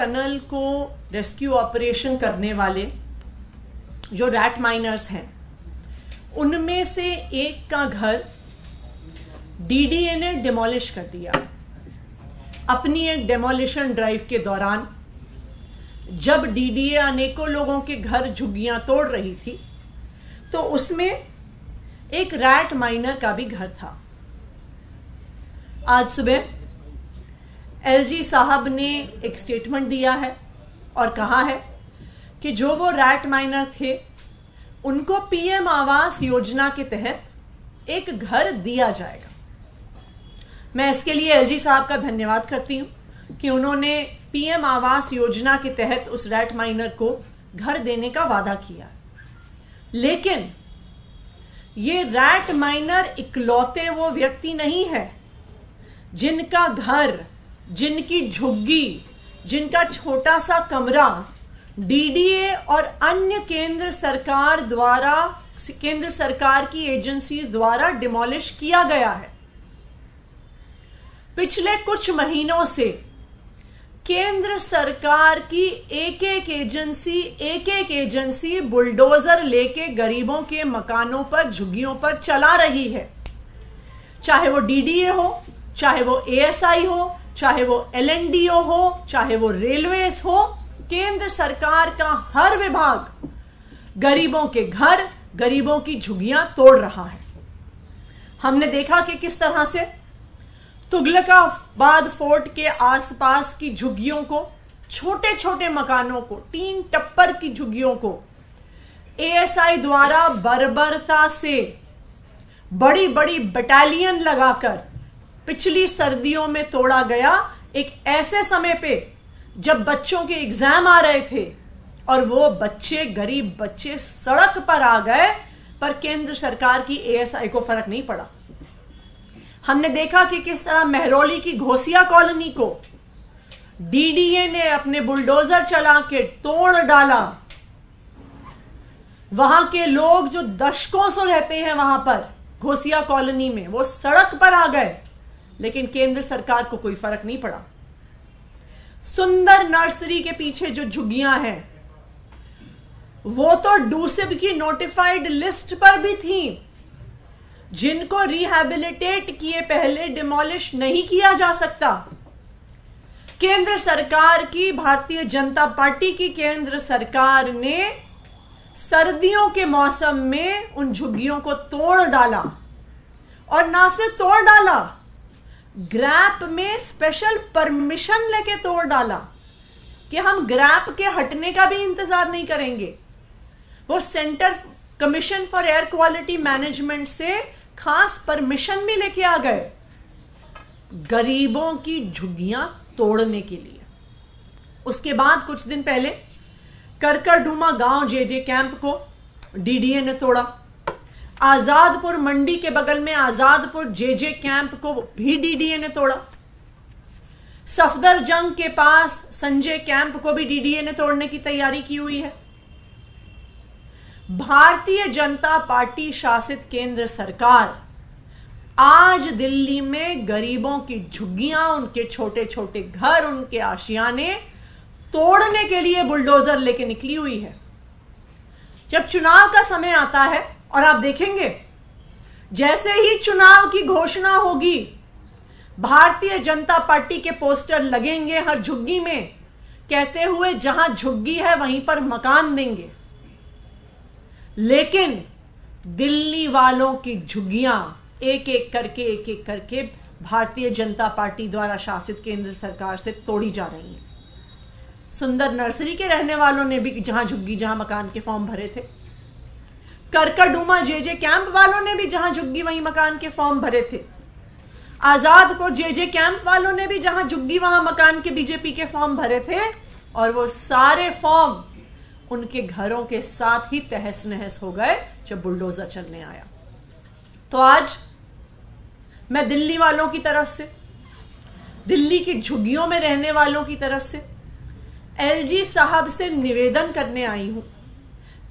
Tunnel को rescue operation करने वाले जो रैट माइनर्स हैं, उनमें से एक का घर डीडीए ने डिमोलिश कर दिया। अपनी एक डेमोलिशन ड्राइव के दौरान जब डीडीए अनेकों लोगों के घर झुग्गियां तोड़ रही थी, तो उसमें एक रैट माइनर का भी घर था। आज सुबह एलजी साहब ने एक स्टेटमेंट दिया है और कहा है कि जो वो रैट माइनर थे उनको पीएम आवास योजना के तहत एक घर दिया जाएगा। मैं इसके लिए एलजी साहब का धन्यवाद करती हूं कि उन्होंने पीएम आवास योजना के तहत उस रैट माइनर को घर देने का वादा किया। लेकिन ये रैट माइनर इकलौते वो व्यक्ति नहीं है जिनका घर, जिनकी झुग्गी, जिनका छोटा सा कमरा डीडीए और अन्य केंद्र सरकार की एजेंसीज द्वारा डिमोलिश किया गया है। पिछले कुछ महीनों से केंद्र सरकार की एक एक एजेंसी बुलडोजर लेके गरीबों के मकानों पर, झुग्गियों पर चला रही है। चाहे वो डीडीए हो, चाहे वो एएसआई हो, चाहे वो एलएनडीओ हो, चाहे वो रेलवेज हो, केंद्र सरकार का हर विभाग गरीबों के घर, गरीबों की झुग्गियां तोड़ रहा है। हमने देखा कि किस तरह से तुगलकाबाद फोर्ट के आसपास की झुग्गियों को, छोटे छोटे मकानों को, 3 टप्पर की झुग्गियों को एएसआई द्वारा बर्बरता से बड़ी बड़ी बटालियन लगाकर पिछली सर्दियों में तोड़ा गया। एक ऐसे समय पे जब बच्चों के एग्जाम आ रहे थे और वो बच्चे, गरीब बच्चे सड़क पर आ गए, पर केंद्र सरकार की एएसआई को फर्क नहीं पड़ा। हमने देखा कि किस तरह महरौली की घोसिया कॉलोनी को डीडीए ने अपने बुलडोजर चला के तोड़ डाला। वहां के लोग जो दशकों से रहते हैं वहां पर घोसिया कॉलोनी में, वो सड़क पर आ गए, लेकिन केंद्र सरकार को कोई फर्क नहीं पड़ा। सुंदर नर्सरी के पीछे जो झुग्गियां हैं, वो तो डूसिब की नोटिफाइड लिस्ट पर भी थी, जिनको रिहैबिलिटेट किए पहले डिमोलिश नहीं किया जा सकता। केंद्र सरकार की, भारतीय जनता पार्टी की केंद्र सरकार ने सर्दियों के मौसम में उन झुग्गियों को तोड़ डाला, और ना सिर्फ तोड़ डाला, ग्रैप में स्पेशल परमिशन लेके तोड़ डाला कि हम ग्रैप के हटने का भी इंतजार नहीं करेंगे। वो centre commission for air quality management से खास परमिशन भी लेके आ गए गरीबों की झुग्गियां तोड़ने के लिए। उसके बाद कुछ दिन पहले करकरडूमा गांव जेजे कैंप को डीडीए ने तोड़ा। आजादपुर मंडी के बगल में आजादपुर जेजे कैंप को भी डीडीए ने तोड़ा। सफदरजंग के पास संजय कैंप को भी डीडीए ने तोड़ने की तैयारी की हुई है। भारतीय जनता पार्टी शासित केंद्र सरकार आज दिल्ली में गरीबों की झुग्गियां, उनके छोटे छोटे घर, उनके आशियाने तोड़ने के लिए बुलडोजर लेके निकली हुई है। जब चुनाव का समय आता है, और आप देखेंगे जैसे ही चुनाव की घोषणा होगी, भारतीय जनता पार्टी के पोस्टर लगेंगे हर झुग्गी में, कहते हुए जहां झुग्गी है वहीं पर मकान देंगे। लेकिन दिल्ली वालों की झुग्गियां एक एक करके भारतीय जनता पार्टी द्वारा शासित केंद्र सरकार से तोड़ी जा रही हैं। सुंदर नर्सरी के रहने वालों ने भी जहां झुग्गी, जहां मकान के फॉर्म भरे थे, करकरडूमा जेजे कैंप वालों ने भी जहां झुग्गी वहीं मकान के फॉर्म भरे थे, आजादपुर जेजे कैंप वालों ने भी जहां झुग्गी वहां मकान के बीजेपी के फॉर्म भरे थे, और वो सारे फॉर्म उनके घरों के साथ ही तहस नहस हो गए जब बुलडोजर चलने आया। तो आज मैं दिल्ली वालों की तरफ से, दिल्ली की झुग्गियों में रहने वालों की तरफ से एलजी साहब से निवेदन करने आई हूं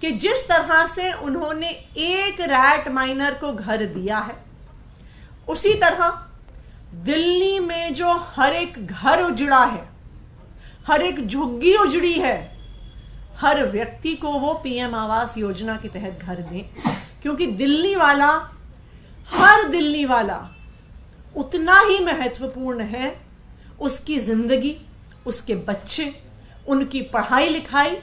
कि जिस तरह से उन्होंने एक रैट माइनर को घर दिया है, उसी तरह दिल्ली में जो हर एक घर उजड़ा है, हर एक झुग्गी उजड़ी है, हर व्यक्ति को वो पीएम आवास योजना के तहत घर दें, क्योंकि दिल्ली वाला, हर दिल्ली वाला उतना ही महत्वपूर्ण है। उसकी जिंदगी, उसके बच्चे, उनकी पढ़ाई लिखाई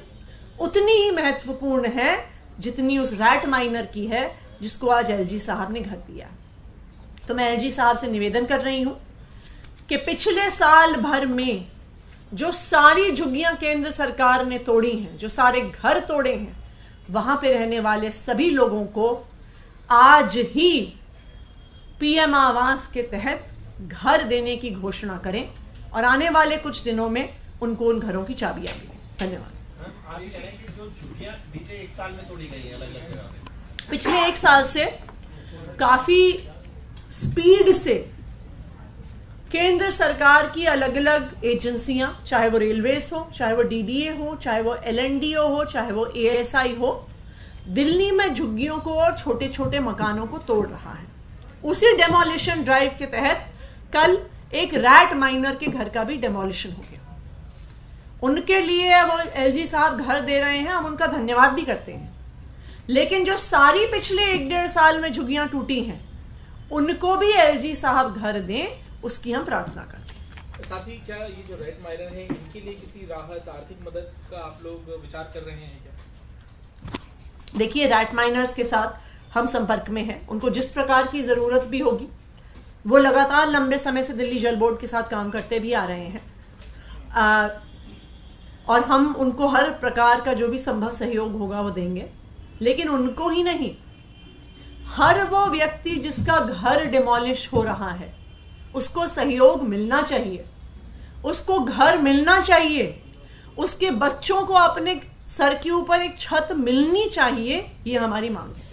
उतनी ही महत्वपूर्ण है जितनी उस रैट माइनर की है जिसको आज एलजी साहब ने घर दिया। तो मैं एलजी साहब से निवेदन कर रही हूं कि पिछले साल भर में जो सारी झुग्गियां केंद्र सरकार ने तोड़ी हैं, जो सारे घर तोड़े हैं, वहां पे रहने वाले सभी लोगों को आज ही पीएम आवास के तहत घर देने की घोषणा करें और आने वाले कुछ दिनों में उनको उन घरों की चाबियां मिलें। धन्यवाद। आप कह रहे हैं कि जो झुग्गियां बीते एक साल में तोड़ी गई हैं अलग-अलग जगह पे, पिछले एक साल से काफी स्पीड से केंद्र सरकार की अलग अलग एजेंसियां, चाहे वो रेलवेज हो, चाहे वो डीडीए हो, चाहे वो एलएनडीओ हो, चाहे वो एएसआई हो, दिल्ली में झुग्गियों को और छोटे छोटे मकानों को तोड़ रहा है। उसी डेमोलिशन ड्राइव के तहत कल एक रैट माइनर के घर का भी डेमोलिशन हो गया। उनके लिए वो एलजी साहब घर दे रहे हैं, हम उनका धन्यवाद भी करते हैं, लेकिन जो सारी पिछले 1-1.5 साल में झुग्गियां टूटी हैं उनको भी एलजी साहब घर दें, उसकी हम प्रार्थना करते हैं। साथ ही क्या ये जो रेट माइनर है इनके लिए किसी राहत, आर्थिक मदद का आप लोग विचार कर रहे हैं क्या? देखिए, रैट माइनर्स के साथ हम संपर्क में हैं, उनको जिस प्रकार की जरूरत भी होगी वो लगातार लंबे समय से दिल्ली जल बोर्ड के साथ काम करते भी आ रहे हैं और हम उनको हर प्रकार का जो भी संभव सहयोग होगा वो देंगे। लेकिन उनको ही नहीं, हर वो व्यक्ति जिसका घर डिमोलिश हो रहा है उसको सहयोग मिलना चाहिए, उसको घर मिलना चाहिए, उसके बच्चों को अपने सर के ऊपर एक छत मिलनी चाहिए, ये हमारी मांग है।